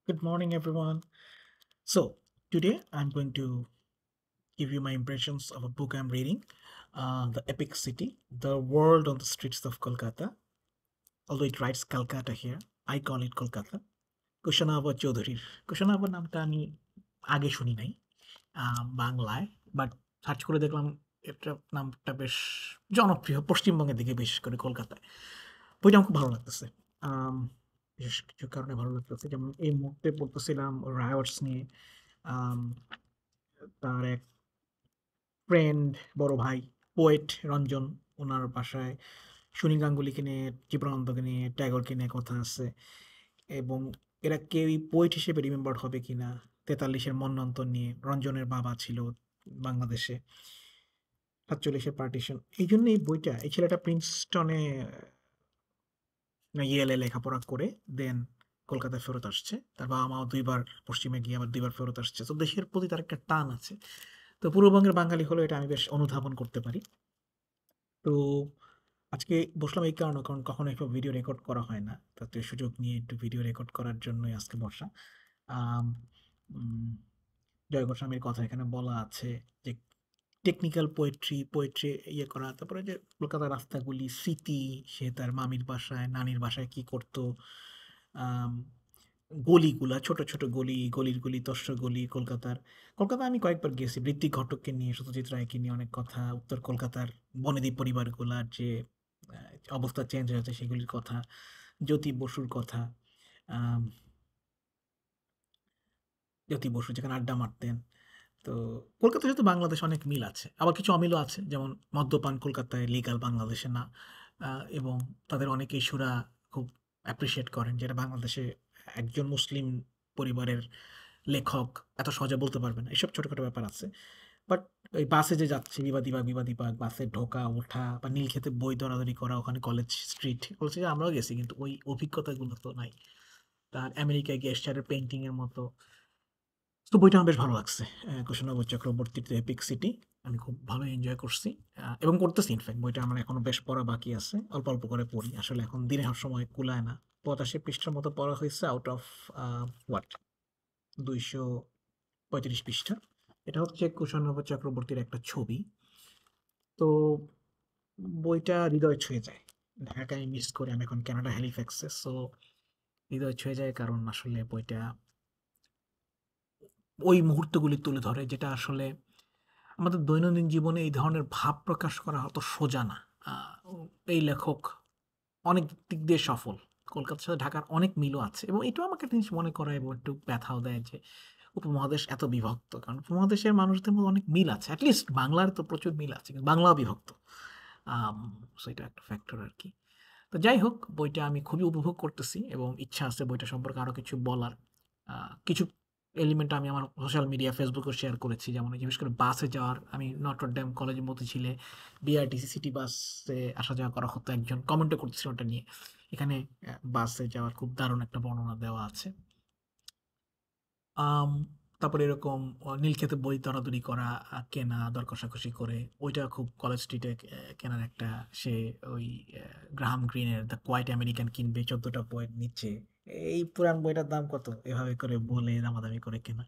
Good morning, everyone. So, today I'm going to give you my impressions of a book I'm reading, The Epic City, The World on the Streets of Kolkata. Although it writes Calcutta here, I call it Kolkata. Kushnav চৌধুরীর কুশনাভ নামটা আমি আগে শুনি নাই বাংলায়, but search করে দেখলাম এটা নামটা বেশ জনপ্রিয় পশ্চিমবঙ্গের দিকে, বিশেষ করে কলকাতায়। বইটা আমার খুব ভালো লাগতেছে। আম, বিশেষ কিছু কারণে ভালো লাগতেছে, যেমন এই মুহূর্তে পড়তেছিলাম রায়টস নিয়ে। আম, তার এক ফ্রেন্ড, বড় ভাই, পোয়েট রঞ্জন, ওনার বাসায় সুনীল গাঙ্গুলিকে নিয়ে, জীবনানন্দকে নিয়ে, ট্যাগরকে নিয়ে কথা আছে। এবং এরা কেউই পোয়েট হিসেবে রিমেম্বার্ড হবে কিনা, ৪৩-এর মন্বন্তর নিয়ে। রঞ্জনের বাবা ছিল বাংলাদেশে, ৪৭-এর পার্টিশন। এই জন্য এই বইটা, এই ছেলেটা প্রিন্সটনে না ইয়েলে লেখাপড়া করে দেন কলকাতায় ফেরত আসছে। তার বাবা মাও ২ বার পশ্চিমে গিয়ে আবার ২ বার ফেরত আসছে। তো দেশের প্রতি তার একটা টান আছে। তো পূর্ববঙ্গের বাঙালি হলেও এটা আমি বেশ অনুধাবন করতে পারি। তো আজকে বসলাম এই কারণে, কারণ কখনো এসব ভিডিও রেকর্ড করা হয় না। তো সুযোগ নিয়ে একটু ভিডিও রেকর্ড করার জন্যই আজকে বসা। আম উম জয় গোস্বামীর কথা এখানে বলা আছে যে টেকনিক্যাল পোয়েট্রি ইয়ে করা। তারপরে যে কলকাতার রাস্তাগুলি, স্মৃতি, সে তার মামির বাসায়, নানির বাসায় কি করতো। আম গলিগুলা, ছোট, ছোট গলি, গলির গলি, তস্য গলি কলকাতার। কলকাতায় আমি কয়েকবার গেছি। ঋত্বিক ঘটককে নিয়ে, সত্যজিৎ রায়কে নিয়ে অনেক কথা। উত্তর কলকাতার বনেদি পরিবারগুলার যে অবস্থা চেঞ্জ হয়েছে সেগুলির কথা। জ্যোতি বসুর কথা। আম জ্যোতি বসু যেখানে আড্ডা মারতেন। তো কলকাতার সাথে বাংলাদেশ অনেক মিল আছে। আবার কিছু অমিলও আছে। যেমন মদ্যপান কলকাতায় লিগ্যাল, বাংলাদেশে না। এবং তাদের অনেক ইস্যুরা খুব অ্যাপ্রিশিয়েট করেন, যেটা বাংলাদেশে একজন মুসলিম পরিবারের লেখক এত সহজে বলতে পারবে না। এসব ছোটখাটো ব্যাপার আছে। বাট ওই বাসে যে যাচ্ছি, বিবাদী বাগ, বাসে ঢোকা, ওঠা বা নীলক্ষেতে বই দরাদরি করা, ওখানে কলেজ স্ট্রিট, কলেজে আমরাও গেছি কিন্তু ওই অভিজ্ঞতাগুলো তো নাই। তার আমেরিকায় গিয়ে এশারের পেইন্টিং এর মতো। তো বইটা আমার বেশ ভালো লাগছে। কুশনাভ চক্রবর্তীর দ্য এপিক সিটি আমি খুব ভালো এনজয় করছি, এবং করতেছি। ইনফ্যাক্ট বইটা আমার এখনো বেশ পড়া বাকি আছে। অল্প, অল্প করে পড়ি। আসলে এখন দিনে আর সময় কুলায় না। ৮৫ পৃষ্ঠার মতো পড়া হইছে আউট অফ হোয়াট ২৩৫ পৃষ্ঠা। এটা হচ্ছে কুশনাভ চক্রবর্তীর একটা ছবি। তো বইটা হৃদয় ছুঁয়ে যায়। ঢাকায় মিস করে আমি এখন কানাডা হ্যালিফ্যাক্সে। সো হৃদয় ছুঁয়ে যায়, কারণ আসলে বইটা ওই মুহূর্তগুলি তুলে ধরে, যেটা আসলে আমাদের দৈনন্দিন জীবনে এই ধরনের ভাব প্রকাশ করা অত সোজা না। আ এই লেখক অনেক দিক দিয়ে সফল। কলকাতার সাথে ঢাকার অনেক মিলও আছে, এবং এটাও আমাকে একটা জিনিস মনে করায় এবং একটু ব্যথাও দেয় যে উপমহাদেশ এত বিভক্ত। কারণ উপমহাদেশের মানুষদের মধ্যে অনেক মিল আছে। এট লিস্ট বাংলার তো প্রচুর মিল আছে। কিন্তু বাংলাও বিভক্ত। আম সো এটা একটা ফ্যাক্টর আরকি। তো যাই হোক, বইটা আমি খুবই উপভোগ করতেছি এবং ইচ্ছা আছে বইটা সম্পর্কে আরো কিছু বলার। কিছু এলিমেন্ট আমি আমার সোশ্যাল মিডিয়া, ফেসবুকেও শেয়ার করেছি। যেমন এই যে বিশেষ করে বাসে যাওয়ার, আমি নটরডেম কলেজে মতিঝিলে বিআরটিসি সিটি বাসে আসা যাওয়া করা হতো। একজন কমেন্টও করতেছিল ওটা নিয়ে। এখানে বাসে যাওয়ার খুব দারুণ একটা বর্ণনা দেওয়া আছে। আম তারপরে এরকম নীলক্ষেতে বই দরাদরি করা, কেনা, দর কষাকষি করে, ওইটা খুব কলেজ স্ট্রিটে কেনার একটা, সে ওই গ্রাহাম গ্রিনের দ্য কোয়াইট আমেরিকান কিনবে ১৪টা বইয়ের নিচে। এই পুরান বইটার দাম কত? এভাবে করে বলে দামাদামি করে কেনা।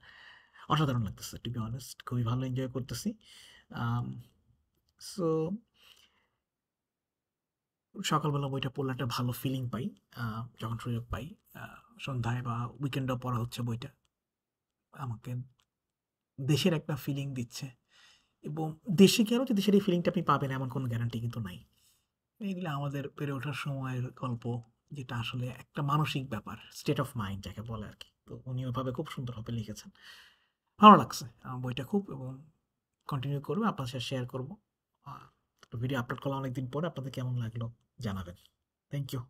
অসাধারণ লাগতেছে, টু বি অনেস্ট। খুবই ভালো এনজয় করতেছি। আম সো সকালবেলা বইটা পড়লে একটা ভালো ফিলিং পাই। আ যখন সুযোগ পাই। আ সন্ধ্যায় বা উইকেন্ডেও পড়া হচ্ছে বইটা। আমাকে দেশের একটা ফিলিং দিচ্ছে। এবং দেশে গেলেও যে দেশের এই ফিলিংটা আপনি পাবেন এমন কোনো গ্যারান্টি কিন্তু নাই। এগুলো আমাদের বেড়ে ওঠার সময়ের গল্প, যেটা আসলে একটা মানসিক ব্যাপার। স্টেট অফ মাইন্ড যাকে বলে আরকি। তো উনি ওভাবে খুব সুন্দরভাবে লিখেছেন। ভালো লাগছে আমার বইটা খুব, এবং কন্টিনিউ করব। আপনার সাথে শেয়ার করব। আ ভিডিও আপলোড করলাম অনেকদিন পরে। আপনাদের কেমন লাগলো জানাবেন। Thank you.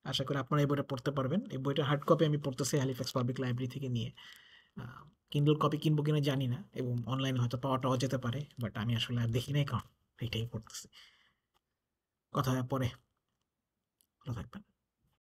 আশা করি আপনারা এই বইটা পড়তে পারবেন। এই বইটার হার্ড কপি আমি পড়তেছি হ্যালিফ্যাক্স পাবলিক লাইব্রেরি থেকে নিয়ে। আ কিন্ডল কপি কিনবো কিনা জানি না, এবং অনলাইনে হয়তো পাওয়া যেতে পারে। বাট আমি আসলে আর দেখি নাই, কারণ এটাই পড়তেছি। কথা হয় পরে। ভালো থাকবেন।